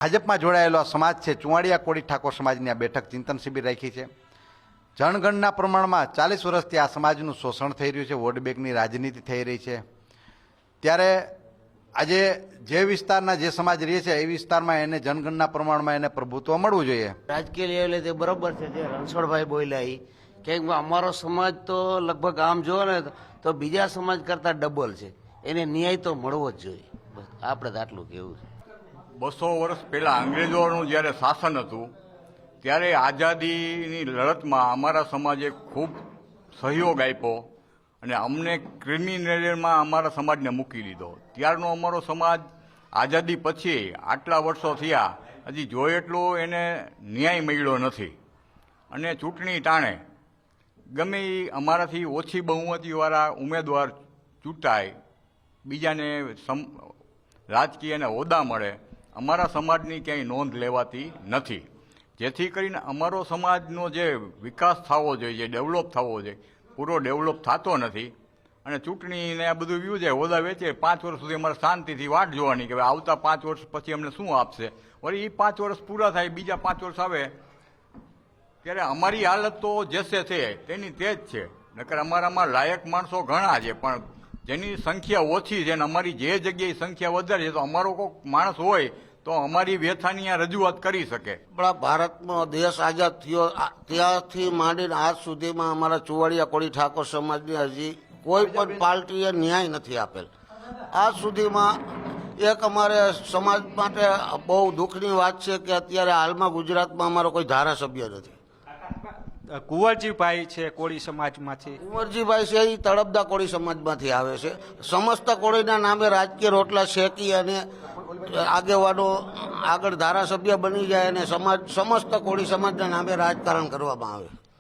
ભાજપમાં જોડાયેલો આ સમાજ છે ચુવાડિયા કોળી ઠાકોર સમાજની આ બેઠક ચિંતન શિબિર રાખી છે। જનગણના પ્રમાણમાં 40 વર્ષથી આ સમાજનું શોષણ થઈ રહ્યું છે, વોટ બેંકની રાજનીતિ થઈ રહી છે। ત્યારે આજે જે વિસ્તારના જે સમાજ રહે છે એ વિસ્તારમાં એને જનગણના પ્રમાણમાં એને પ્રભુત્વ મળવું જોઈએ। રાજકીય લેવલે તે બરોબર છે જે રણછોડભાઈ બોલ્યા એ કે અમારો સમાજ તો લગભગ આમ જો ને તો બીજા સમાજ કરતા ડબલ છે, એને ન્યાય તો મળવો જ જોઈએ। બસ આપણે તો આટલું કહેવું છે। 200 વર્ષ પહેલા અંગ્રેજોનું જ્યારે શાસન હતું ત્યારે આઝાદીની લડતમાં અમારા સમાજે ખૂબ સહયોગ આપ્યો અને અમને ક્રિમિનલમાં અમારા સમાજને મૂકી દીધો। ત્યારનો અમારો સમાજ આઝાદી પછી આટલા વર્ષો થયા હજી જોઈએ એટલો એને ન્યાય મળ્યો નથી અને ચૂંટણી ટાણે ગમે એ અમારાથી ઓછી બહુમતીવાળા ઉમેદવાર ચૂંટાય, બીજાને રાજકીય અને હોદ્દા મળે, અમારા સમાજની ક્યાંય નોંધ લેવાતી નથી। જેથી કરીને અમારો સમાજનો જે વિકાસ થવો જોઈએ, જે ડેવલપ થવો જોઈએ, પૂરો ડેવલપ થતો નથી અને ચૂંટણીને આ બધું વ્યૂ છે, હોદ્દા વેચે 5 વર્ષ સુધી અમારે શાંતિથી વાટ જોવાની કે આવતા 5 વર્ષ પછી અમને શું આપશે। વળી એ 5 વર્ષ પૂરા થાય, બીજા 5 વર્ષ આવે ત્યારે અમારી હાલત તો જેસે છે તેની તે જ છે। નકર અમારામાં લાયક માણસો ઘણા છે પણ જેની સંખ્યા ઓછી છે અને અમારી જે જગ્યાએ સંખ્યા વધારે છે તો અમારો કોઈક માણસ હોય તો અમારી વ્યથાની આ રજૂઆત કરી શકે। આપણા ભારતનો દેશ આઝાદ થયો ત્યારથી માંડીને આજ સુધીમાં અમારા ચુવાડિયા કોળી ઠાકોર સમાજની હજી કોઈ પણ પાર્ટીએ ન્યાય નથી આપેલ। આજ સુધીમાં એક અમારે સમાજ માટે બહુ દુઃખની વાત છે કે અત્યારે હાલમાં ગુજરાતમાં અમારો કોઈ ધારાસભ્ય નથી। કુંવરજીભાઈ છે કોળી સમાજમાંથી, કુંવરજીભાઈ છે એ તળપદા કોળી સમાજમાંથી આવે છે। સમસ્ત કોળીના નામે રાજકીય રોટલા શેકી અને આગેવાનો આગળ ધારાસભ્ય બની જાય અને સમસ્ત કોળી સમાજના નામે રાજકારણ કરવામાં આવે।